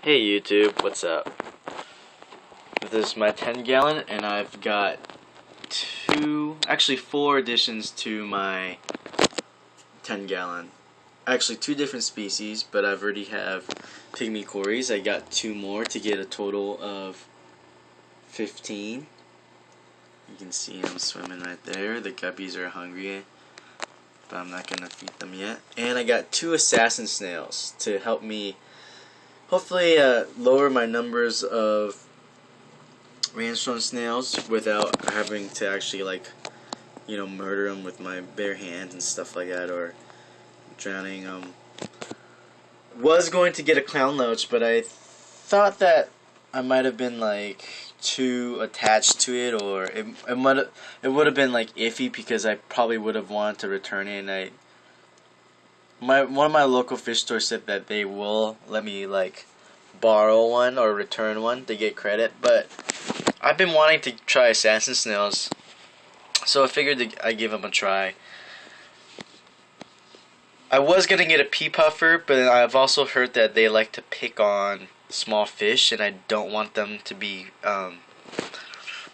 Hey YouTube, what's up? This is my 10-gallon and I've got four additions to my 10-gallon. Actually, two different species, but I've already have pygmy cories. I got two more to get a total of 15. You can see them swimming right there. The guppies are hungry, but I'm not going to feed them yet. And I got two assassin snails to help me hopefully lower my numbers of rhinestone snails without having to actually murder them with my bare hands and stuff like that, or drowning them. Was going to get a clown loach, but I thought that I might have been too attached to it, or it would have been iffy, because I probably would have wanted to return it. And one of my local fish stores said that they will let me borrow one or return one to get credit, but I've been wanting to try assassin snails, so I figured I'd give them a try. I was gonna get a pea puffer, but I've also heard that they like to pick on small fish, and I don't want them to be I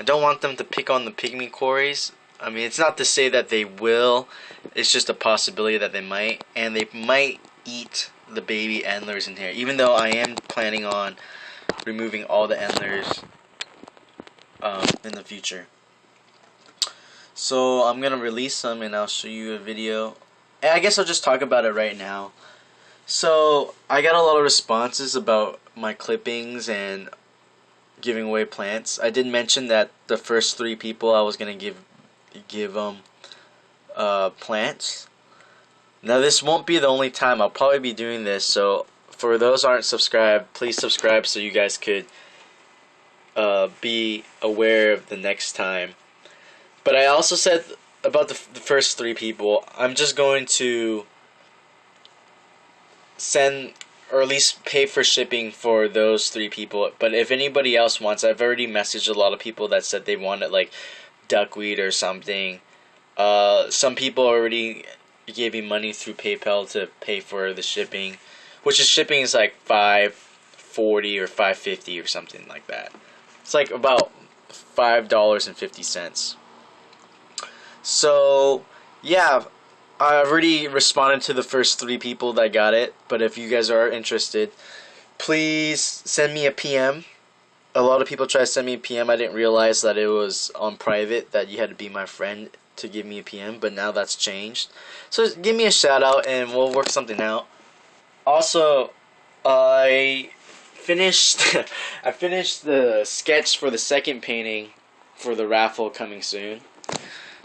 don't want them to pick on the pygmy cories. I mean, it's not to say that they will, it's just a possibility that they might, and they might eat the baby endlers in here, even though I am planning on removing all the endlers in the future. So I'm gonna release them and I'll show you a video, and I guess I'll just talk about it right now. So I got a lot of responses about my clippings and giving away plants. I did mention that the first 3 people I was gonna give plants. Now this won't be the only time. I'll probably be doing this, so for those who aren't subscribed, please subscribe so you guys could be aware of the next time. But I also said about the first 3 people, I'm just going to send, or at least pay for shipping for those 3 people. But if anybody else wants, I've already messaged a lot of people that said they wanted duckweed or something. Some people already gave me money through PayPal to pay for the shipping, which is shipping is $5.40 or $5.50 or something like that. It's about $5.50. So yeah, I already responded to the first 3 people that got it, but if you guys are interested, please send me a PM. A lot of people try to send me a PM. I didn't realize that it was on private, that you had to be my friend to give me a PM, but now that's changed. So give me a shout out and we'll work something out. Also, I finished the sketch for the second painting for the raffle coming soon.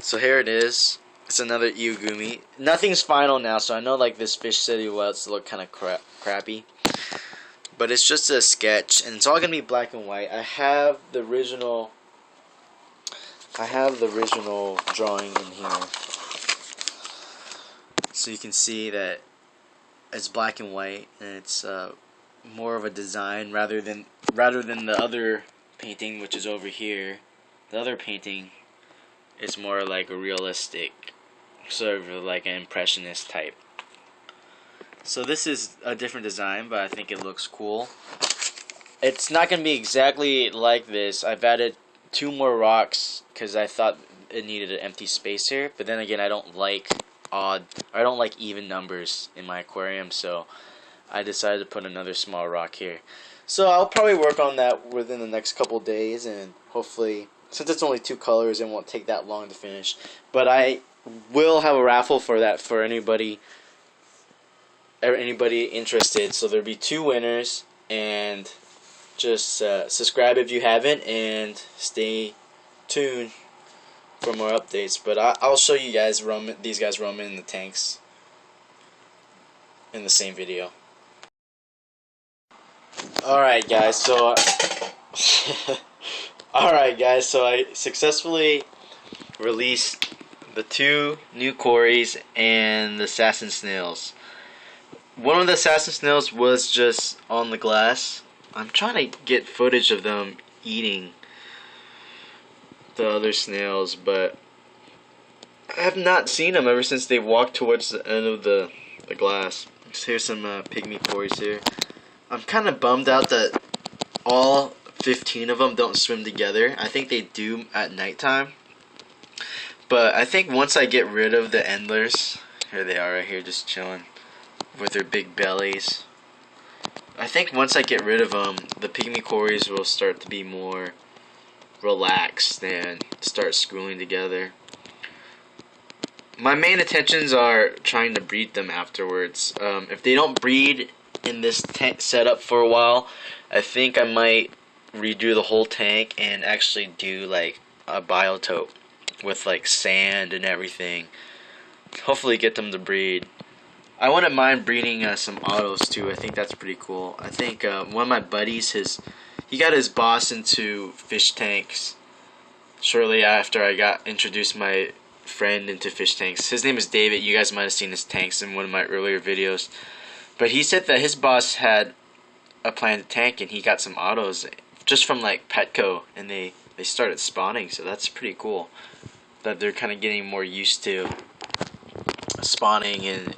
So here it is. It's another Iogumi. Nothing's final now, so I know this fish silhouettes look kind of crappy. But it's just a sketch, and it's all gonna be black and white. I have the original drawing in here, so you can see that it's black and white, and it's more of a design rather than the other painting, which is over here. The other painting is more like a realistic, sort of like an impressionist type. So this is a different design, but I think it looks cool. It's not going to be exactly like this. I've added 2 more rocks because I thought it needed an empty space here. But then again, I don't like even numbers in my aquarium, so I decided to put another small rock here. So I'll probably work on that within the next couple days, and hopefully, since it's only 2 colors, it won't take that long to finish. But I will have a raffle for that for anybody interested. So there'll be 2 winners, and just subscribe if you haven't, and stay tuned for more updates. But I'll show you guys these guys roaming in the tanks in the same video. Alright guys, so I successfully released the 2 new cories and the assassin snails. One of the assassin snails was just on the glass. I'm trying to get footage of them eating the other snails, but I have not seen them ever since they walked towards the end of the glass. Here's some pygmy cories here. I'm kind of bummed out that all 15 of them don't swim together. I think they do at nighttime. But I think once I get rid of the endlers, here they are right here just chilling with their big bellies. I think once I get rid of them, the pygmy cories will start to be more relaxed and start schooling together. My main intentions are trying to breed them afterwards. If they don't breed in this tank setup for a while, I think I might redo the whole tank and actually do like a biotope with like sand and everything. Hopefully get them to breed. I wouldn't mind breeding some autos too. I think that's pretty cool. I think one of my buddies, he got his boss into fish tanks shortly after I got introduced my friend into fish tanks. His name is David. You guys might have seen his tanks in one of my earlier videos. But he said that his boss had a planted tank and he got some autos just from like Petco, and they started spawning, so that's pretty cool that they're kind of getting more used to spawning in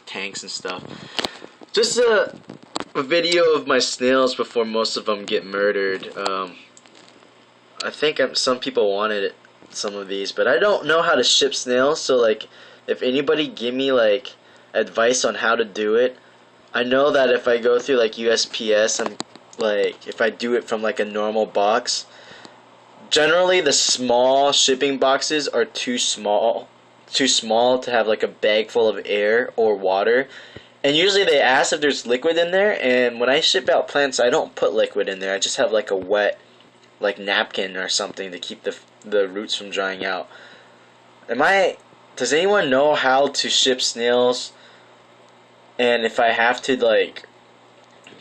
tanks and stuff. Just a video of my snails before most of them get murdered. I think some people wanted some of these, but I don't know how to ship snails, so like if anybody give me like advice on how to do it. I know that if I go through like USPS and like if I do it from like a normal box, generally the small shipping boxes are too small to have like a bag full of air or water. And usually they ask if there's liquid in there, and when I ship out plants I don't put liquid in there. I just have like a wet like napkin or something to keep the roots from drying out. Does anyone know how to ship snails? And if I have to like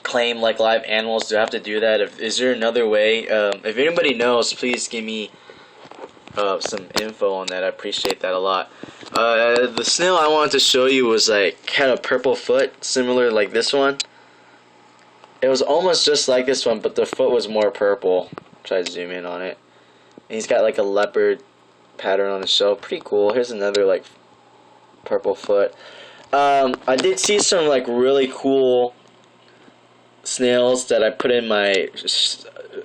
claim like live animals, do I have to do that? Is there another way? If anybody knows, please give me some info on that. I appreciate that a lot. The snail I wanted to show you was like had a purple foot, similar like this one. It was almost just like this one, but the foot was more purple. Try to zoom in on it. And he's got like a leopard pattern on his shell. Pretty cool. Here's another like purple foot. I did see some like really cool snails that I put in my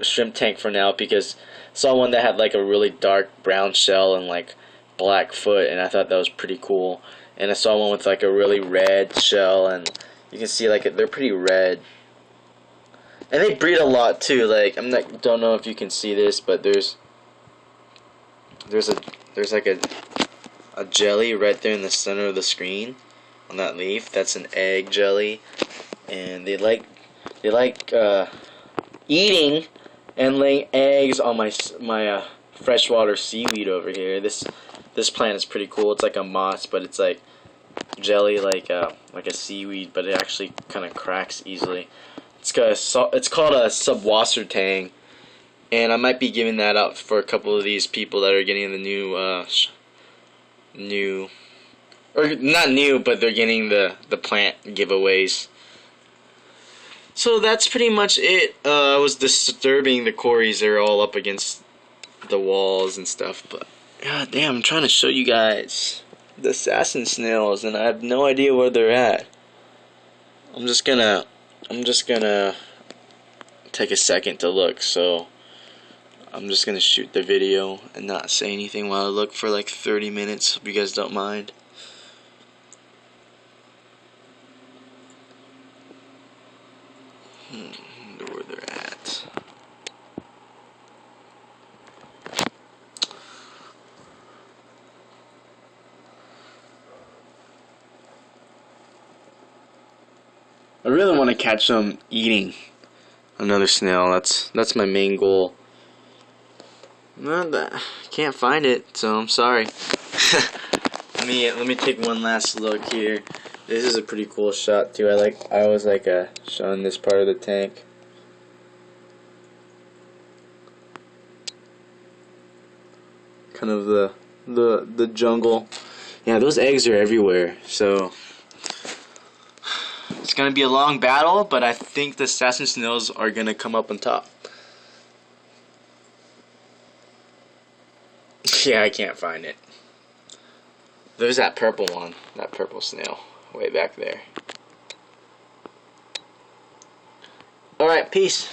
shrimp tank for now, because I saw one that had like a really dark brown shell and like black foot, and I thought that was pretty cool. And I saw one with like a really red shell, and you can see like they're pretty red. And they breed a lot too. Like don't know if you can see this, but there's like a jelly right there in the center of the screen on that leaf. That's an egg jelly, and they like eating and laying eggs on my freshwater seaweed over here. This plant is pretty cool. It's like a moss, but it's like jelly like a seaweed, but it actually kind of cracks easily. It's called a subwassertang, and I might be giving that out for a couple of these people that are getting the new, or not new, but they're getting the plant giveaways. So that's pretty much it. I was disturbing the cories. They're all up against the walls and stuff, but god damn, I'm trying to show you guys the assassin snails, and I have no idea where they're at. I'm just gonna take a second to look, so I'm just gonna shoot the video and not say anything while I look for like 30 minutes. Hope you guys don't mind. Wonder where they're at. I really want to catch them eating another snail. That's my main goal. Can't find it, so I'm sorry. let me take one last look here. This is a pretty cool shot too. I always like showing this part of the tank. Kind of the jungle. Yeah, those eggs are everywhere. So it's gonna be a long battle, but I think the assassin snails are gonna come up on top. Yeah, I can't find it. There's that purple one, that purple snail, way back there. Alright, peace.